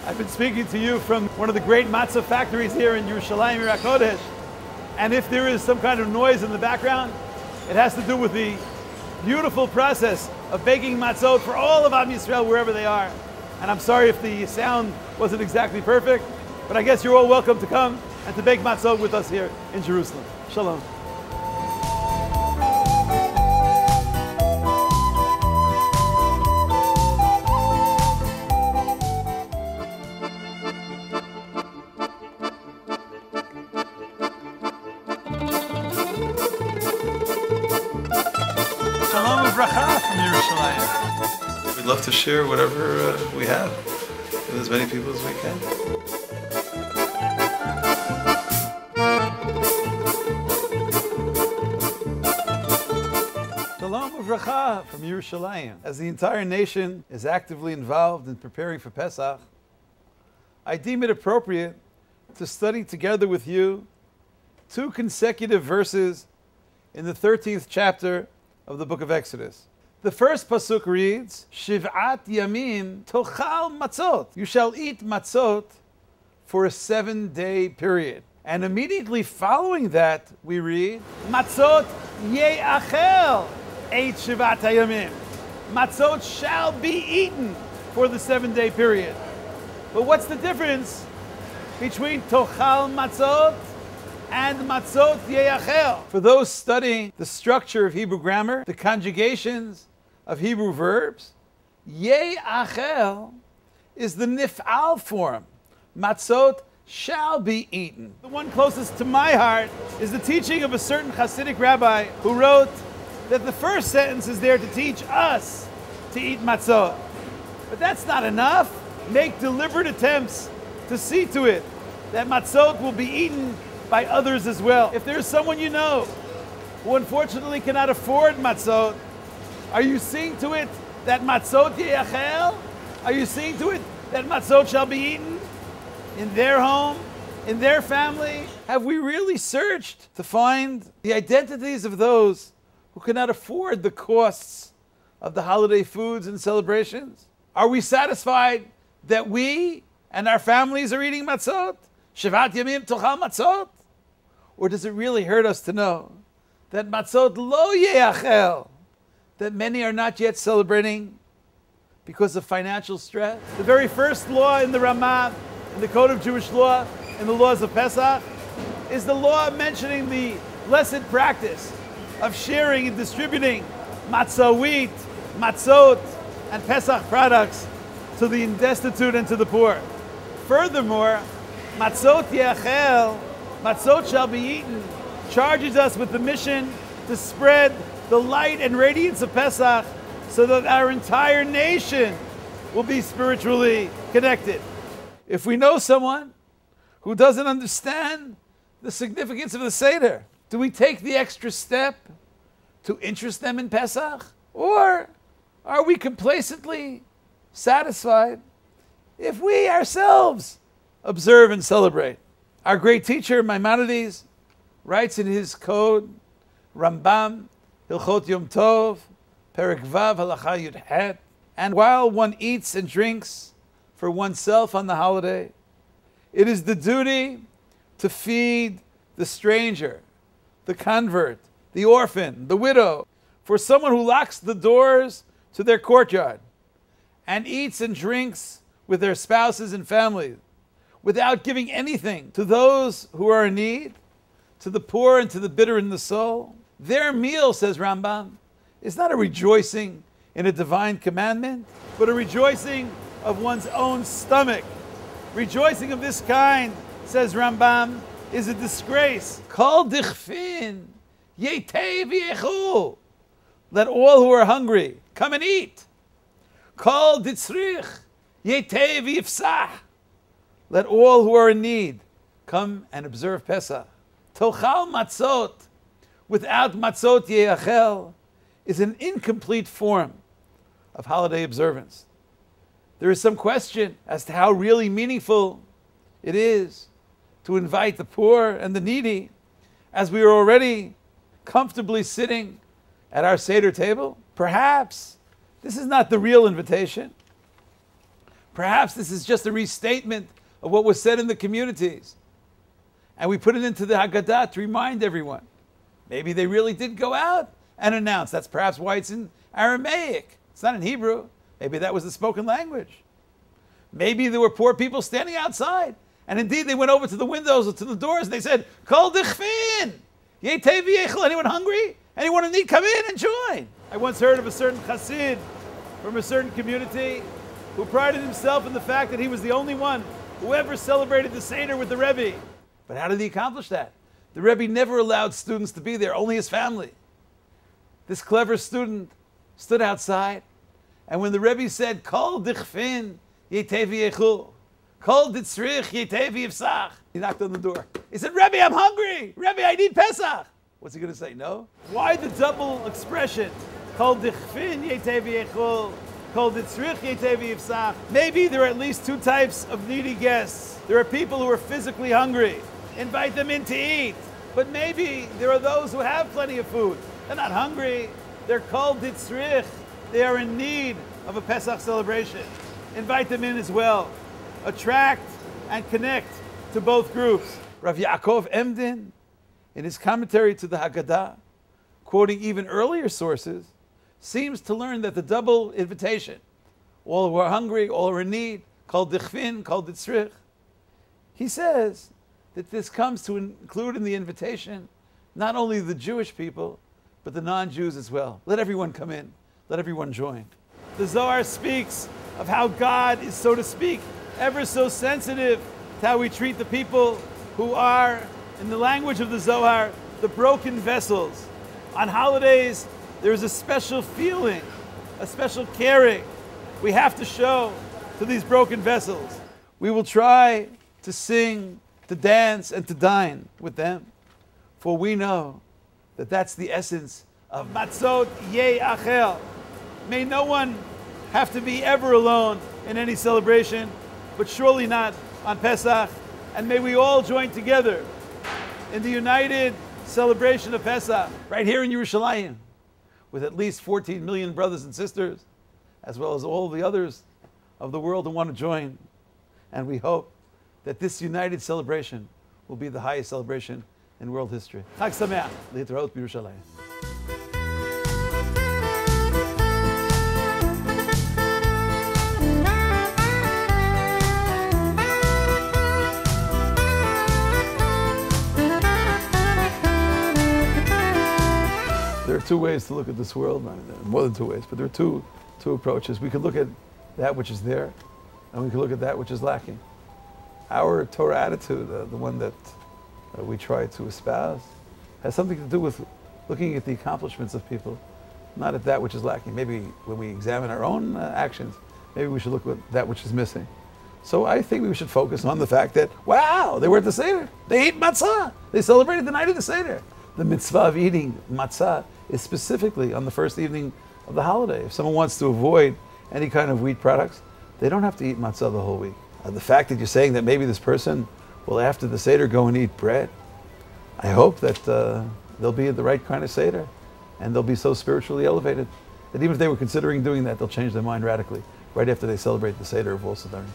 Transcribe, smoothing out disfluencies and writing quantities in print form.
I've been speaking to you from one of the great matzah factories here in Yerushalayim, Ir HaKodesh. And if there is some kind of noise in the background, it has to do with the beautiful process of baking matzot for all of Am Yisrael, wherever they are. And I'm sorry if the sound wasn't exactly perfect, but I guess you're all welcome to come and to bake matzot with us here in Jerusalem. Shalom. Shalom Uvracha from Yerushalayim. We'd love to share whatever we have with as many people as we can. Shalom Uvracha from Yerushalayim. As the entire nation is actively involved in preparing for Pesach, I deem it appropriate to study together with you 2 consecutive verses in the 13th chapter of the book of Exodus. The first pasuk reads, Shiv'at yamim tochal matzot. You shall eat matzot for a 7-day period. And immediately following that, we read, Matzot ye'achel et Shiv'at yamim. Matzot shall be eaten for the 7-day period. But what's the difference between tochal matzot and matzot ye'achel? For those studying the structure of Hebrew grammar, the conjugations of Hebrew verbs, ye'achel is the nif'al form. Matzot shall be eaten. The one closest to my heart is the teaching of a certain Hasidic rabbi who wrote that the first sentence is there to teach us to eat matzot. But that's not enough. Make deliberate attempts to see to it that matzot will be eaten by others as well. If there's someone you know who unfortunately cannot afford matzot, are you seeing to it that matzot ye'achel? Are you seeing to it that matzot shall be eaten in their home, in their family? Have we really searched to find the identities of those who cannot afford the costs of the holiday foods and celebrations? Are we satisfied that we and our families are eating matzot? Shivat yamim tochal matzot? Or does it really hurt us to know that matzot lo ye'achel, that many are not yet celebrating because of financial stress? The very first law in the Ramah, in the Code of Jewish Law, in the laws of Pesach, is the law mentioning the blessed practice of sharing and distributing matzah wheat, matzot, and Pesach products to the destitute and to the poor. Furthermore, matzot ye'achel, matzot shall be eaten, charges us with the mission to spread the light and radiance of Pesach so that our entire nation will be spiritually connected. If we know someone who doesn't understand the significance of the Seder, do we take the extra step to interest them in Pesach? Or are we complacently satisfied if we ourselves observe and celebrate? Our great teacher, Maimonides, writes in his code, Rambam, Hilchot Yom Tov, Perek Vav, Halacha Yud Het, and while one eats and drinks for oneself on the holiday, it is the duty to feed the stranger, the convert, the orphan, the widow, for someone who locks the doors to their courtyard and eats and drinks with their spouses and families without giving anything to those who are in need, to the poor and to the bitter in the soul. Their meal, says Rambam, is not a rejoicing in a divine commandment, but a rejoicing of one's own stomach. Rejoicing of this kind, says Rambam, is a disgrace. Kol dichfin yetei v'yechu. Let all who are hungry come and eat. Kol ditzrich yetei v'yifsach. Let all who are in need come and observe Pesach. Tochal matzot, without matzot ye'achel, is an incomplete form of holiday observance. There is some question as to how really meaningful it is to invite the poor and the needy, as we are already comfortably sitting at our Seder table. Perhaps this is not the real invitation. Perhaps this is just a restatement of what was said in the communities. And we put it into the Haggadah to remind everyone. Maybe they really did go out and announce. That's perhaps why it's in Aramaic. It's not in Hebrew. Maybe that was the spoken language. Maybe there were poor people standing outside. And indeed, they went over to the windows or to the doors and they said, Kol dichfin! Anyone hungry? Anyone in need? Come in and join. I once heard of a certain chassid from a certain community who prided himself in the fact that he was the only one who ever celebrated the Seder with the Rebbe. But how did he accomplish that? The Rebbe never allowed students to be there, only his family. This clever student stood outside, and when the Rebbe said, Kol dichfin yetevi yechul, Kol ditzrich yetevi yifsach, he knocked on the door. He said, Rebbe, I'm hungry. Rebbe, I need Pesach. What's he going to say? No? Why the double expression? Kol dichfin yetevi yechul, Kol ditzrich yetevi yifsach. Maybe there are at least two types of needy guests. There are people who are physically hungry. Invite them in to eat. But maybe there are those who have plenty of food. They're not hungry. They're called ditzrich. They are in need of a Pesach celebration. Invite them in as well. Attract and connect to both groups. Rav Yaakov Emden, in his commentary to the Haggadah, quoting even earlier sources, seems to learn that the double invitation, all who are hungry, all who are in need, called dichfin, called ditzrich, he says that this comes to include in the invitation not only the Jewish people, but the non-Jews as well. Let everyone come in. Let everyone join. The Zohar speaks of how God is, so to speak, ever so sensitive to how we treat the people who are, in the language of the Zohar, the broken vessels. On holidays, there is a special feeling, a special caring we have to show to these broken vessels. We will try to sing, to dance, and to dine with them, for we know that that's the essence of Matzot Yeh Achel. May no one have to be ever alone in any celebration, but surely not on Pesach. And may we all join together in the united celebration of Pesach, right here in Yerushalayim, with at least 14 million brothers and sisters, as well as all the others of the world who want to join. And we hope that this united celebration will be the highest celebration in world history. Chag Sameach, L'Hitraot B'Yerushalayim. There are two ways to look at this world. I mean, there are more than two ways, but there are two approaches. We could look at that which is there, and we could look at that which is lacking. Our Torah attitude, the one that we try to espouse, has something to do with looking at the accomplishments of people, not at that which is lacking. Maybe when we examine our own actions, maybe we should look at that which is missing. So I think we should focus on the fact that, wow, they were at the Seder. They ate matzah. They celebrated the night of the Seder. The mitzvah of eating matzah is specifically on the first evening of the holiday. If someone wants to avoid any kind of wheat products, they don't have to eat matzah the whole week. The fact that you're saying that maybe this person will, after the Seder, go and eat bread, I hope that they'll be at the right kind of Seder, and they'll be so spiritually elevated that even if they were considering doing that, they'll change their mind radically right after they celebrate the Seder of All Sadarim.